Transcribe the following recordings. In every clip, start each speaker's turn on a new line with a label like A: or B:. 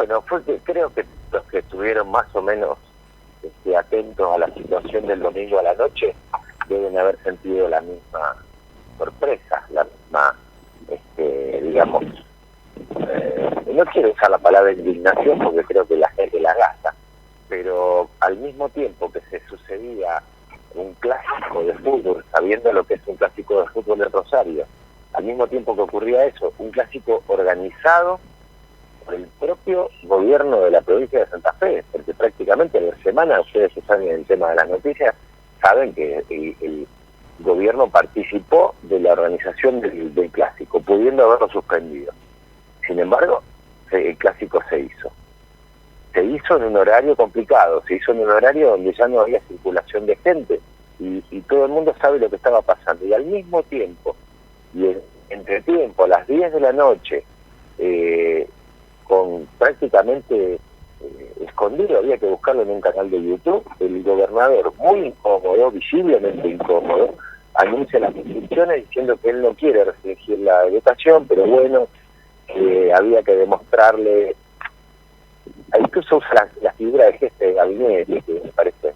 A: Bueno, creo que los que estuvieron más o menos atentos a la situación del domingo a la noche deben haber sentido la misma sorpresa, la misma, digamos, no quiero usar la palabra indignación porque creo que la gente la gasta, pero al mismo tiempo que se sucedía un clásico de fútbol, sabiendo lo que es un clásico de fútbol en Rosario, al mismo tiempo que ocurría eso, un clásico organizado por el propio gobierno de la provincia de Santa Fe, porque prácticamente en la semana, ustedes que saben el tema de las noticias, saben que el gobierno participó de la organización del clásico, pudiendo haberlo suspendido. Sin embargo, el clásico se hizo. Se hizo en un horario complicado, se hizo en un horario donde ya no había circulación de gente y todo el mundo sabe lo que estaba pasando. Y al mismo tiempo, y entre tiempo, a las 10 de la noche, con prácticamente escondido, había que buscarlo en un canal de YouTube, el gobernador, muy incómodo, visiblemente incómodo, anuncia las restricciones diciendo que él no quiere restringir la educación, pero bueno, había que demostrarle, incluso usa la figura de jefe de gabinete, que me parece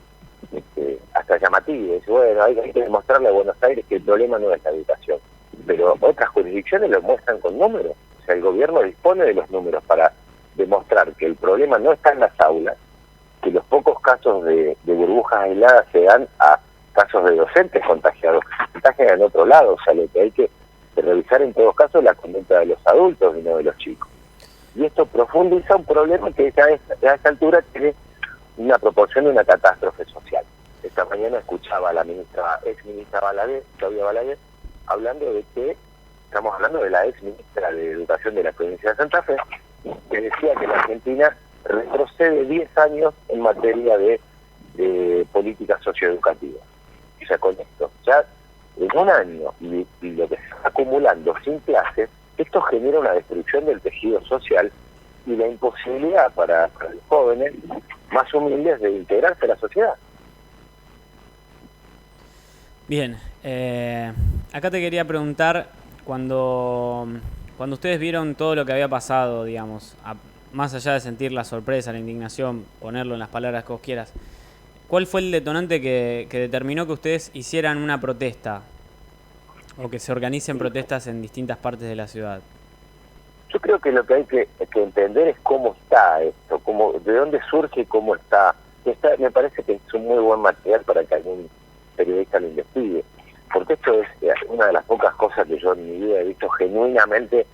A: hasta llamativo, dice, bueno, hay que demostrarle a Buenos Aires que el problema no es la educación, pero otras jurisdicciones lo muestran con números. O sea, el gobierno dispone de los números para demostrar que el problema no está en las aulas, que los pocos casos de burbujas aisladas se dan a casos de docentes contagiados, contagian en otro lado. O sea, lo que hay que revisar en todos casos es la conducta de los adultos y no de los chicos. Y esto profundiza un problema que ya a esta altura tiene una proporción de una catástrofe social. Esta mañana escuchaba a la ex ministra Balaguer, Claudia Balaguer, hablando de que, estamos hablando de la ex ministra de Educación de la provincia de Santa Fe, que decía que la Argentina retrocede 10 años en materia de políticas socioeducativas. O sea, con esto, ya en un año y lo que se está acumulando sin clases, esto genera una destrucción del tejido social y la imposibilidad para los jóvenes más humildes de integrarse a la sociedad.
B: Bien, acá te quería preguntar, cuando ustedes vieron todo lo que había pasado, digamos, más allá de sentir la sorpresa, la indignación, ponerlo en las palabras que vos quieras, ¿cuál fue el detonante que determinó que ustedes hicieran una protesta o que se organicen protestas en distintas partes de la ciudad?
A: Yo creo que lo que hay que entender es cómo está esto, de dónde surge y cómo está. Me parece que es un muy buen material para que algún periodista lo investigue, porque esto es una de las pocas cosas que yo en mi vida he visto genuinamente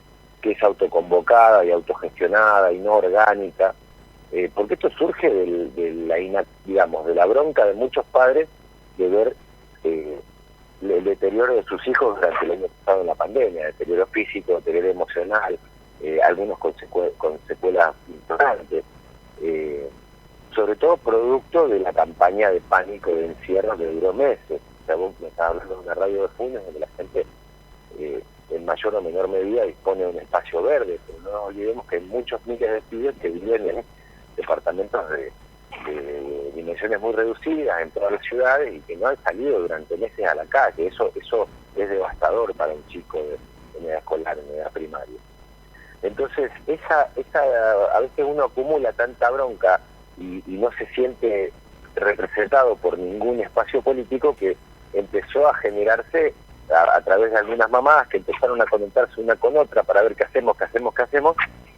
A: que es autoconvocada y autogestionada y no orgánica, porque esto surge de la bronca de muchos padres de ver el deterioro de sus hijos durante el año pasado en la pandemia, deterioro físico, deterioro emocional, algunos con secuelas importantes, sobre todo producto de la campaña de pánico de encierro que duró meses. O sea, vos me estabas hablando de una radio de Funes donde la gente en mayor o menor medida dispone de un espacio verde, pero no nos olvidemos que hay muchos miles de pibes que viven en departamentos de dimensiones muy reducidas en todas las ciudades y que no han salido durante meses a la calle. Eso es devastador para un chico en edad escolar, en edad primaria. Entonces, a veces uno acumula tanta bronca y no se siente representado por ningún espacio político que empezó a generarse a través de algunas mamás que empezaron a conectarse una con otra para ver qué hacemos,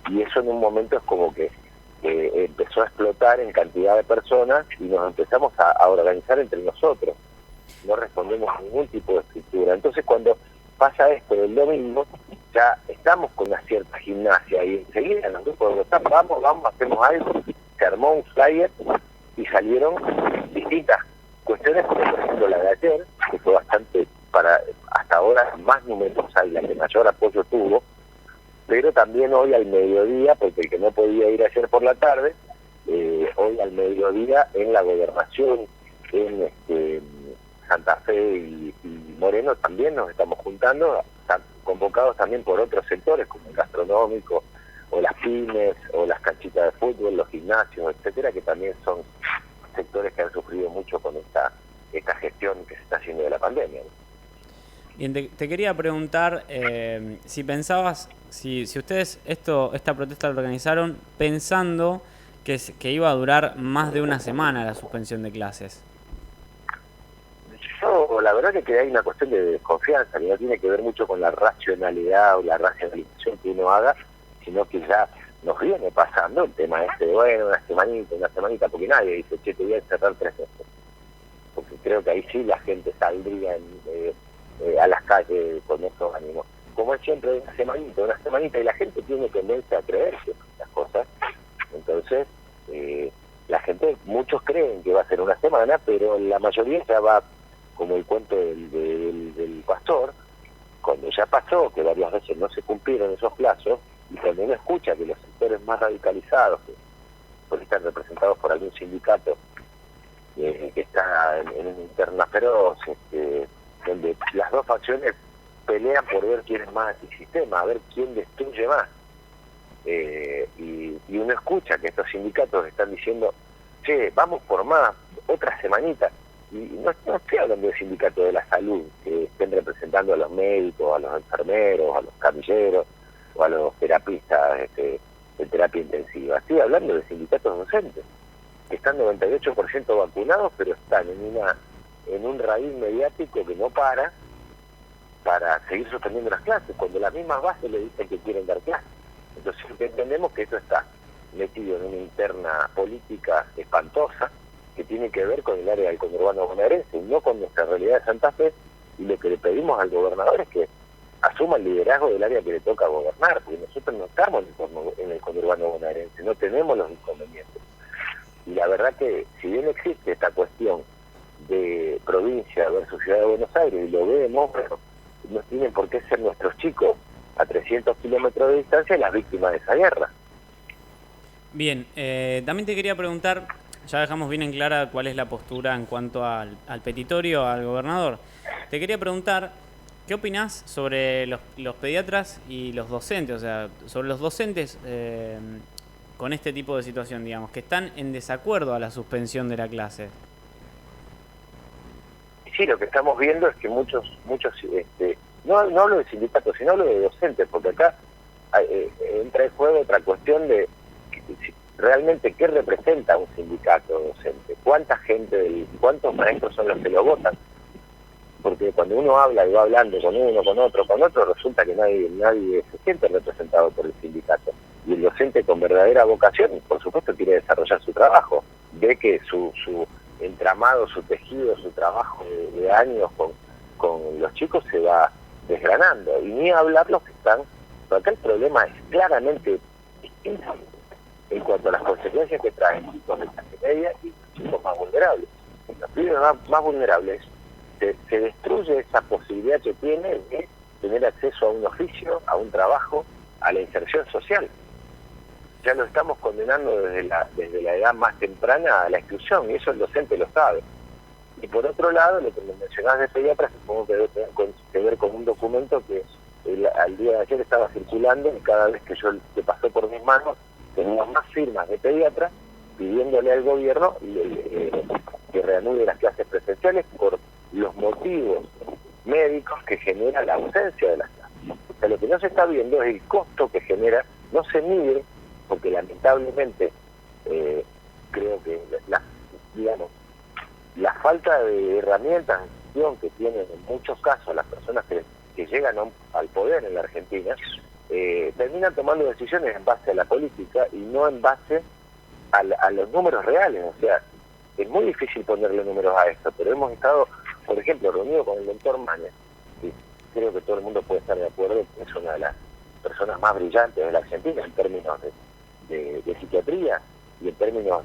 A: y eso en un momento es como que empezó a explotar en cantidad de personas y nos empezamos a organizar entre nosotros. No respondemos a ningún tipo de estructura. Entonces, cuando pasa esto del domingo, ya estamos con una cierta gimnasia y enseguida en los grupos de WhatsApp, vamos, hacemos algo, se armó un flyer y salieron distintas cuestiones, como por ejemplo la de ayer, que fue bastante, hasta ahora, más numerosa y la que mayor apoyo tuvo, pero también hoy al mediodía, porque el que no podía ir ayer por la tarde, hoy al mediodía en la Gobernación, en Santa Fe y Moreno también nos estamos juntando, están convocados también por otros sectores como el gastronómico o las pymes o las canchitas de fútbol, los gimnasios, etcétera, que también son sectores que han sufrido mucho con esta gestión que se está haciendo de la pandemia, ¿no?
B: Bien, te quería preguntar si pensabas, si ustedes esta protesta la organizaron pensando que iba a durar más de una semana la suspensión de clases.
A: Yo, la verdad que hay una cuestión de desconfianza, que no tiene que ver mucho con la racionalidad o la racionalización que uno haga, sino que ya nos viene pasando el tema este de, bueno, una semanita, porque nadie dice, che, te voy a encerrar 3 meses. Porque creo que ahí sí la gente saldría a las calles con esos ánimos. Como es siempre una semanita, y la gente tiene tendencia a creerse las cosas. Entonces, la gente, muchos creen que va a ser una semana, pero la mayoría ya va, como el cuento del pastor, cuando ya pasó, que varias veces no se cumplieron esos plazos, y cuando uno escucha que los sectores más radicalizados, que por estar representados por algún sindicato, que está en una interna feroz, donde las dos facciones pelean por ver quién es más antisistema, a ver quién destruye más. Y uno escucha que estos sindicatos están diciendo, che, vamos por más, otra semanita. Y no estoy hablando de sindicatos de la salud, que estén representando a los médicos, a los enfermeros, a los camilleros, o a los terapistas de terapia intensiva. Estoy hablando de sindicatos docentes, que están 98% vacunados, pero están en un raíz mediático que no para seguir suspendiendo las clases, cuando las mismas bases le dicen que quieren dar clases. Entonces entendemos que esto está metido en una interna política espantosa, que tiene que ver con el área del conurbano bonaerense, y no con nuestra realidad de Santa Fe, y lo que le pedimos al gobernador es que asuma el liderazgo del área que le toca gobernar, porque nosotros no estamos en el conurbano bonaerense, no tenemos los inconvenientes. Y la verdad que, si bien existe esta cuestión de provincia versus ciudad de Buenos Aires, y lo vemos, pero no tienen por qué ser nuestros chicos a 300 kilómetros de distancia las víctimas de esa guerra.
B: Bien, también te quería preguntar, ya dejamos bien en clara cuál es la postura en cuanto al petitorio, al gobernador. Te quería preguntar, ¿qué opinás sobre los pediatras y los docentes? O sea, sobre los docentes con este tipo de situación, digamos, que están en desacuerdo a la suspensión de la clase.
A: Sí, lo que estamos viendo es que muchos no hablo de sindicatos, sino hablo de docentes, porque acá entra en juego otra cuestión de realmente qué representa un sindicato docente, cuántos maestros son los que lo votan, porque cuando uno habla y va hablando con uno, con otro, resulta que nadie se siente representado por el sindicato, y el docente con verdadera vocación, por supuesto, quiere desarrollar su trabajo, ve que su entramado, su tejido, su trabajo de años con los chicos se va desgranando, y ni hablar los que están, pero acá el problema es claramente distinto en cuanto a las consecuencias que traen chicos de clase media y los chicos más vulnerables. Los pibes más vulnerables, se destruye esa posibilidad que tiene de tener acceso a un oficio, a un trabajo, a la inserción social. Ya lo estamos condenando desde la edad más temprana a la exclusión, y eso el docente lo sabe. Y por otro lado, lo que me mencionabas de pediatras, supongo que debe tener que ver con un documento que al día de ayer estaba circulando, y cada vez que pasó por mis manos, teníamos más firmas de pediatras pidiéndole al gobierno que reanude las clases presenciales por los motivos médicos que genera la ausencia de las clases. O sea, lo que no se está viendo es el costo que genera, no se mide, porque lamentablemente creo que la falta de herramientas de gestión que tienen en muchos casos las personas que llegan al poder en la Argentina, terminan tomando decisiones en base a la política y no en base a los números reales. O sea, es muy difícil ponerle números a esto, pero hemos estado, por ejemplo, reunido con el doctor Manes, y creo que todo el mundo puede estar de acuerdo que es una de las personas más brillantes de la Argentina en términos de psiquiatría y en términos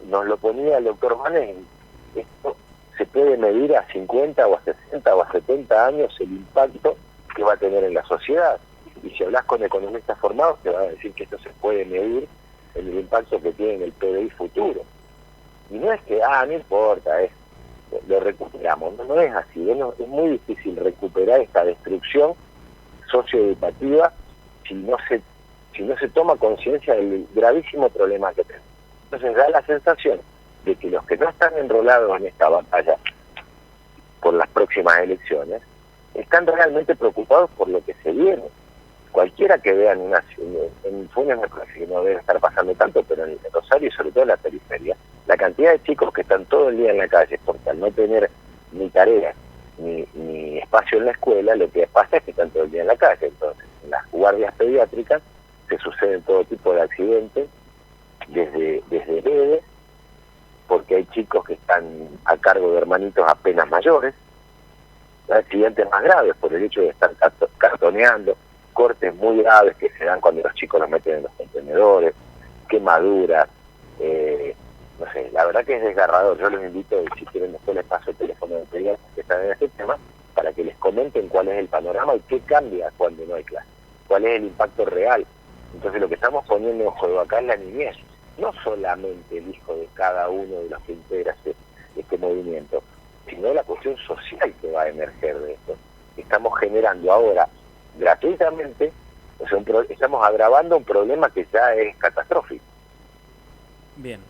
A: nos lo ponía el doctor Manes, esto se puede medir a 50 o a 60 o a 70 años el impacto que va a tener en la sociedad. Y si hablas con economistas formados, te van a decir que esto se puede medir en el impacto que tiene en el PBI futuro. Y no es que, no importa, lo recuperamos. No es así. Es muy difícil recuperar esta destrucción socioeducativa si no se toma conciencia del gravísimo problema que tenemos. Entonces da la sensación de que los que no están enrolados en esta batalla por las próximas elecciones, están realmente preocupados por lo que se viene. Cualquiera que vea en Funes me parece que no debe estar pasando tanto, pero en Rosario y sobre todo en la periferia, la cantidad de chicos que están todo el día en la calle, porque al no tener ni tareas ni espacio en la escuela, lo que pasa es que están todo el día en la calle. Entonces, en las guardias pediátricas se suceden todo tipo de accidentes, desde leves, porque hay chicos que están a cargo de hermanitos apenas mayores, accidentes más graves por el hecho de estar cartoneando, cortes muy graves que se dan cuando los chicos los meten en los contenedores, quemaduras, no sé, la verdad que es desgarrador. Yo los invito, y si quieren después les paso el teléfono de pediatras que están en este tema, para que les comenten cuál es el panorama y qué cambia cuando no hay clase, cuál es el impacto real. Entonces lo que estamos poniendo en juego acá es la niñez, no solamente el hijo de cada uno de los que integra este movimiento, sino la cuestión social que va a emerger de esto. Estamos generando ahora gratuitamente, o sea, estamos agravando un problema que ya es catastrófico.
B: Bien.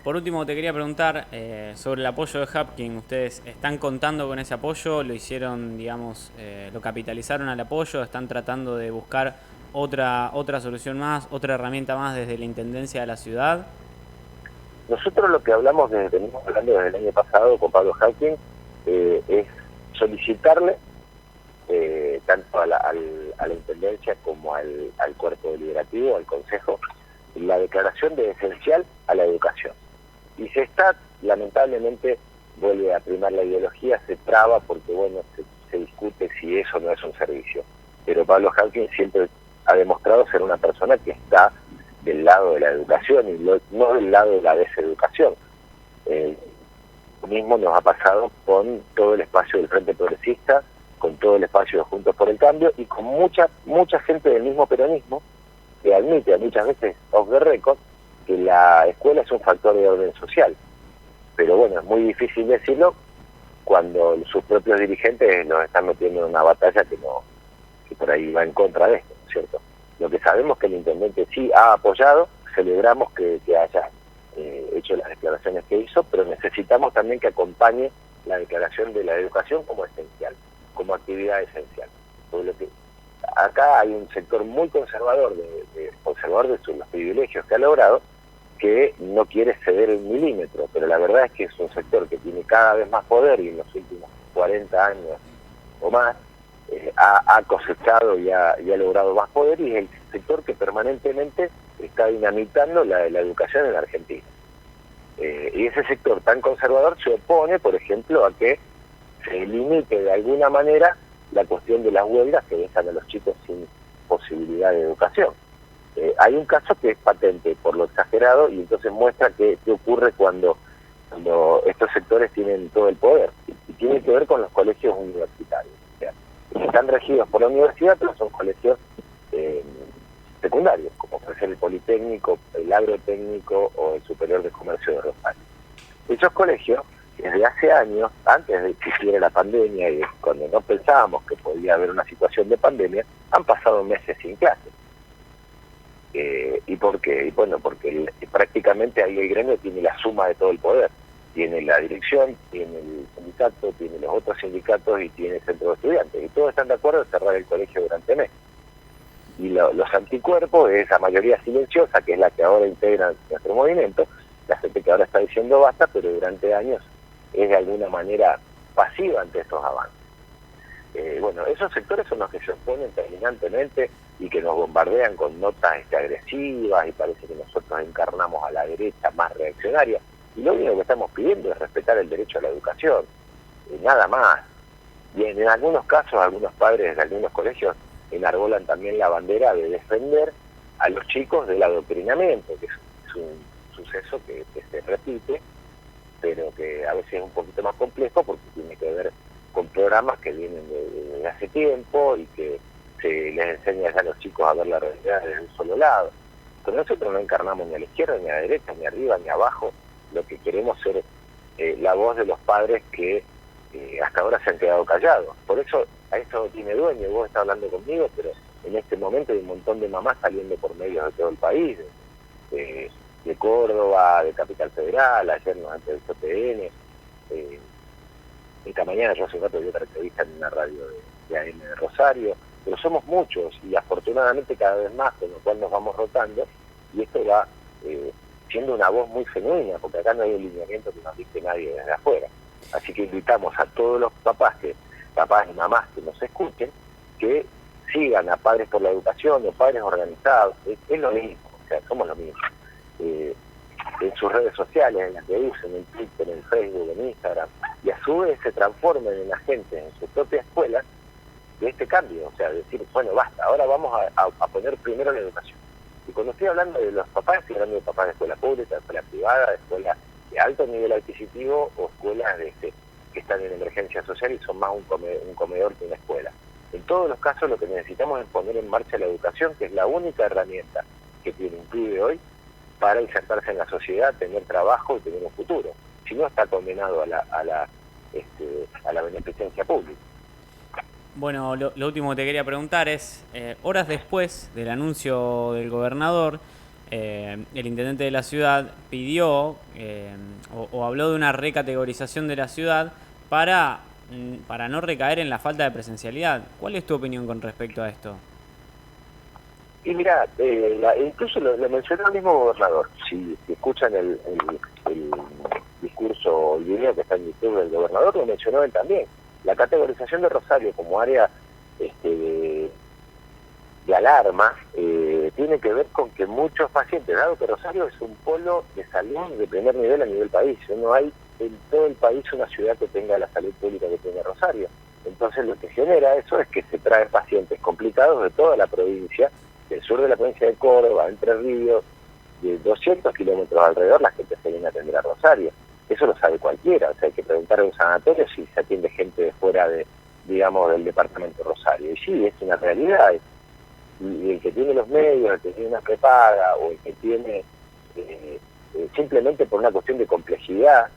B: Por último, te quería preguntar sobre el apoyo de Hapkin. ¿Ustedes están contando con ese apoyo? ¿Lo hicieron, digamos, lo capitalizaron al apoyo? ¿Están tratando de buscar otra solución más, otra herramienta más desde la Intendencia de la ciudad?
A: Nosotros lo que venimos hablando desde el año pasado con Pablo Hapkin, es solicitarle tanto a la Intendencia como al Cuerpo Deliberativo, al Consejo, la declaración de esencial a la educación. Y se está, lamentablemente, vuelve a primar la ideología, se traba porque, bueno, se discute si eso no es un servicio. Pero Pablo Hapkin siempre ha demostrado ser una persona que está del lado de la educación y no del lado de la deseducación. Lo mismo nos ha pasado con todo el espacio del Frente Progresista, con todo el espacio de Juntos por el Cambio y con mucha gente del mismo peronismo que admite muchas veces off the record que la escuela es un factor de orden social. Pero bueno, es muy difícil decirlo cuando sus propios dirigentes nos están metiendo en una batalla que por ahí va en contra de esto, ¿no es cierto? Lo que sabemos es que el intendente sí ha apoyado, celebramos que haya hecho las declaraciones que hizo, pero necesitamos también que acompañe la declaración de la educación como esencial, como actividad esencial. Por lo que acá hay un sector muy conservador de los privilegios que ha logrado, que no quiere ceder un milímetro, pero la verdad es que es un sector que tiene cada vez más poder y en los últimos 40 años o más ha cosechado y ha logrado más poder, y es el sector que permanentemente está dinamitando la educación en la Argentina. Y ese sector tan conservador se opone, por ejemplo, a que se limite de alguna manera la cuestión de las huelgas que dejan a los chicos sin posibilidad de educación. Hay un caso que es patente por lo exagerado y entonces muestra qué ocurre cuando estos sectores tienen todo el poder, y tiene que ver con los colegios universitarios. O sea, están regidos por la universidad, pero son colegios secundarios, como puede ser el Politécnico, el Agrotécnico o el Superior de Comercio de Rosario. Esos colegios, desde hace años, antes de que existiera la pandemia y cuando no pensábamos que podía haber una situación de pandemia, han pasado meses sin clases. ¿Y por qué? Y bueno, porque prácticamente ahí el gremio tiene la suma de todo el poder. Tiene la dirección, tiene el sindicato, tiene los otros sindicatos y tiene el centro de estudiantes. Y todos están de acuerdo en cerrar el colegio durante mes. Y los anticuerpos, esa mayoría silenciosa, que es la que ahora integra nuestro movimiento, la gente que ahora está diciendo basta, pero durante años es de alguna manera pasiva ante estos avances. Bueno, esos sectores son los que se oponen terminantemente y que nos bombardean con notas agresivas, y parece que nosotros encarnamos a la derecha más reaccionaria, y lo único que estamos pidiendo es respetar el derecho a la educación, nada más. Y en algunos casos, algunos padres de algunos colegios enarbolan también la bandera de defender a los chicos del adoctrinamiento, que es un suceso que se repite, pero que a veces es un poquito más complejo porque tiene que ver con programas que vienen de hace tiempo y que se les enseña ya a los chicos a ver la realidad desde un solo lado. Pero nosotros no encarnamos ni a la izquierda, ni a la derecha, ni arriba, ni abajo. Lo que queremos es la voz de los padres que hasta ahora se han quedado callados. Por eso a esto no tiene dueño. Vos estás hablando conmigo, pero en este momento hay un montón de mamás saliendo por medios de todo el país, de Córdoba, de Capital Federal, ayer nos antes del CPN, Esta mañana yo hace un rato vi otra entrevista en una radio de AM de Rosario, pero somos muchos y afortunadamente cada vez más, con lo cual nos vamos rotando y esto va siendo una voz muy genuina, porque acá no hay un lineamiento que nos dicte nadie desde afuera. Así que invitamos a todos los papás y mamás que nos escuchen, que sigan a Padres por la Educación o Padres Organizados, es lo mismo, o sea, somos lo mismo. En sus redes sociales, en las que usen, en Twitter, en Facebook, en Instagram, y a su vez se transformen en agentes en su propia escuela de este cambio, o sea, decir, bueno, basta, ahora vamos a poner primero la educación. Y cuando estoy hablando de los papás, estoy hablando de papás de escuela pública, de escuela privada, de escuela de alto nivel adquisitivo o escuelas que están en emergencia social y son más un comedor que una escuela. En todos los casos lo que necesitamos es poner en marcha la educación, que es la única herramienta que tiene un pibe hoy para insertarse en la sociedad, tener trabajo y tener un futuro. Si no, está condenado a la beneficencia pública.
B: Bueno, lo último que te quería preguntar es, horas después del anuncio del gobernador, el intendente de la ciudad pidió o habló de una recategorización de la ciudad para no recaer en la falta de presencialidad. ¿Cuál es tu opinión con respecto a esto?
A: Y mira, incluso lo mencionó el mismo gobernador. Si escuchan el discurso o el video que está en YouTube del gobernador, lo mencionó él también. La categorización de Rosario como área de alarma tiene que ver con que muchos pacientes, dado que Rosario es un polo de salud de primer nivel a nivel país, no hay en todo el país una ciudad que tenga la salud pública que tiene Rosario. Entonces lo que genera eso es que se traen pacientes complicados de toda la provincia, del sur de la provincia de Córdoba, Entre Ríos, de 200 kilómetros alrededor, la gente se viene a atender a Rosario. Eso lo sabe cualquiera, o sea, hay que preguntar a un sanatorio si se atiende gente de fuera del departamento Rosario. Y sí, es una realidad. Y el que tiene los medios, el que tiene una prepaga, o el que tiene, simplemente por una cuestión de complejidad,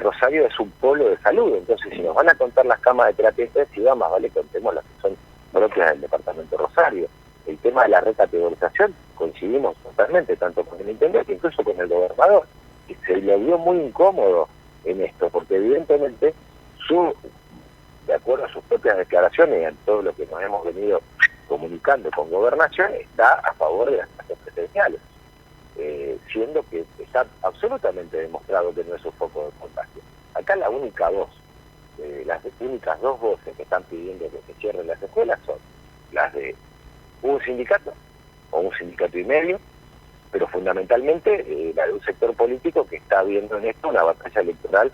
A: Rosario es un polo de salud. Entonces, si nos van a contar las camas de terapia intensiva, más vale que contemos las que son propias del departamento Rosario. El tema de la recategorización, coincidimos totalmente, tanto con el intendente, incluso con el gobernador, que se le vio muy incómodo en esto, porque evidentemente de acuerdo a sus propias declaraciones y a todo lo que nos hemos venido comunicando con Gobernación, está a favor de las clases presenciales, siendo que está absolutamente demostrado que no es un foco de contagio. Acá la única voz, las únicas dos voces que están pidiendo que se cierren las escuelas son las de un sindicato o un sindicato y medio, pero fundamentalmente la de un sector político que está viendo en esto una batalla electoral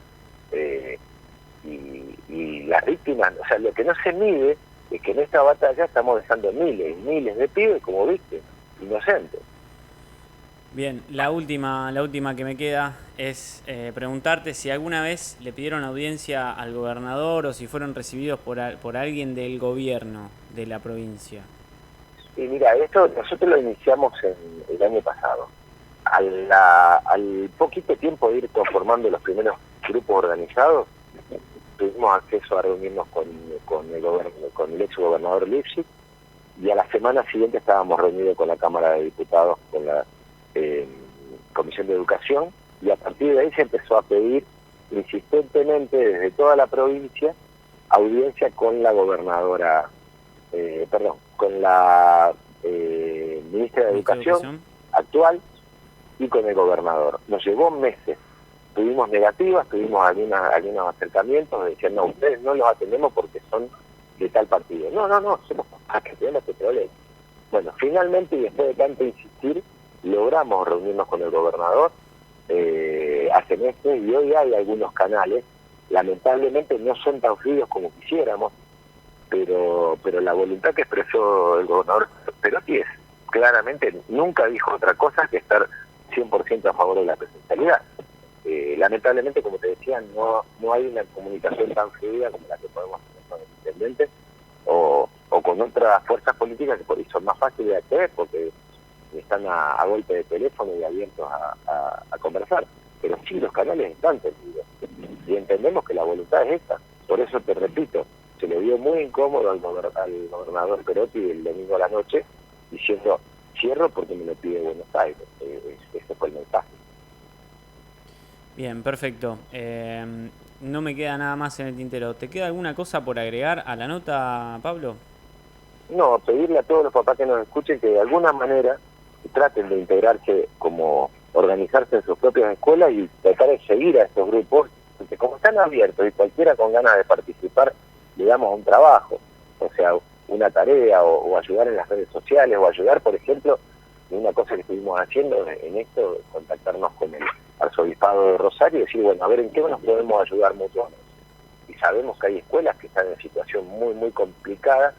A: y las víctimas, o sea, lo que no se mide es que en esta batalla estamos dejando miles y miles de pibes, como viste, inocentes.
B: Bien, la última que me queda es preguntarte si alguna vez le pidieron audiencia al gobernador o si fueron recibidos por alguien del gobierno de la provincia.
A: Y mira, esto nosotros lo iniciamos el año pasado. Al poquito tiempo de ir conformando los primeros grupos organizados, tuvimos acceso a reunirnos con el ex gobernador Lipschitz, y a la semana siguiente estábamos reunidos con la Cámara de Diputados, con la Comisión de Educación, y a partir de ahí se empezó a pedir insistentemente desde toda la provincia audiencia con la gobernadora, con la ministra de Educación actual y con el gobernador. Nos llevó meses. Tuvimos negativas, tuvimos algunos acercamientos, decían, no, ustedes no los atendemos porque son de tal partido. No, somos papás que tenemos este problema. Bueno, finalmente, y después de tanto insistir, logramos reunirnos con el gobernador hace meses, y hoy hay algunos canales, lamentablemente no son tan fríos como quisiéramos, pero la voluntad que expresó el gobernador Perotti es, claramente, nunca dijo otra cosa que estar 100% a favor de la presencialidad. Lamentablemente, como te decía, no hay una comunicación tan fluida como la que podemos tener con el intendente o con otras fuerzas políticas que por ahí son más fáciles de acceder porque están a golpe de teléfono y abiertos a conversar. Pero sí, los canales están tendidos y entendemos que la voluntad es esta. Por eso te repito, se le vio muy incómodo al gobernador Perotti el domingo a la noche diciendo, cierro porque me lo pide Buenos Aires. Ese fue el mensaje.
B: Bien, perfecto. no me queda nada más en el tintero. ¿Te queda alguna cosa por agregar a la nota, Pablo?
A: No, pedirle a todos los papás que nos escuchen que de alguna manera traten de integrarse, como organizarse en sus propias escuelas y tratar de seguir a estos grupos, porque como están abiertos y cualquiera con ganas de participar, le damos un trabajo, o sea, una tarea o ayudar en las redes sociales o ayudar, por ejemplo, en una cosa que estuvimos haciendo en esto, contactarnos con el arzobispado de Rosario y decir, bueno, a ver en qué nos podemos ayudar mutuamente. Y sabemos que hay escuelas que están en situación muy, muy complicada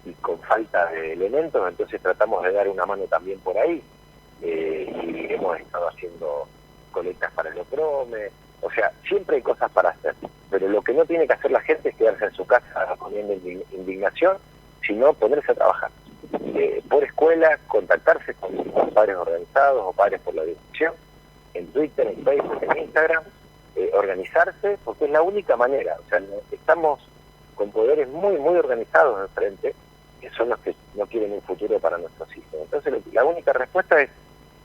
A: y con falta de elementos, entonces tratamos de dar una mano también por ahí, y hemos estado haciendo colectas para el Oprome, o sea, siempre hay cosas para hacer, pero lo que no tiene que hacer la gente es quedarse en su casa poniendo indignación, sino ponerse a trabajar. Por escuela, contactarse con los padres organizados o padres por la dirección, en Twitter, en Facebook, en Instagram, organizarse, porque es la única manera, o sea, estamos con poderes muy, muy organizados enfrente, que son los que no quieren un futuro para nuestros hijos. Entonces la única respuesta es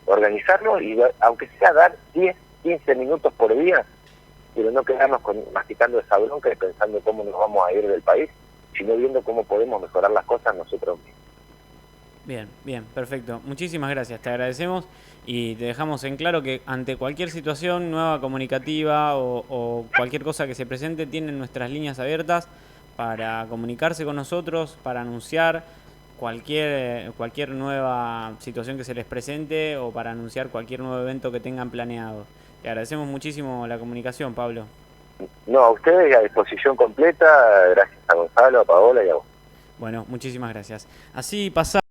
A: organizarnos y aunque sea dar 10, 15 minutos por día, pero no quedarnos masticando esa bronca y pensando cómo nos vamos a ir del país, sino viendo cómo podemos mejorar las cosas nosotros mismos.
B: Bien, bien, perfecto. Muchísimas gracias, te agradecemos y te dejamos en claro que ante cualquier situación nueva comunicativa o cualquier cosa que se presente, tienen nuestras líneas abiertas para comunicarse con nosotros, para anunciar cualquier nueva situación que se les presente o para anunciar cualquier nuevo evento que tengan planeado. Te agradecemos muchísimo la comunicación, Pablo.
A: No, a ustedes a disposición completa, gracias a Gonzalo, a Paola y a vos.
B: Bueno, muchísimas gracias. Así pasa.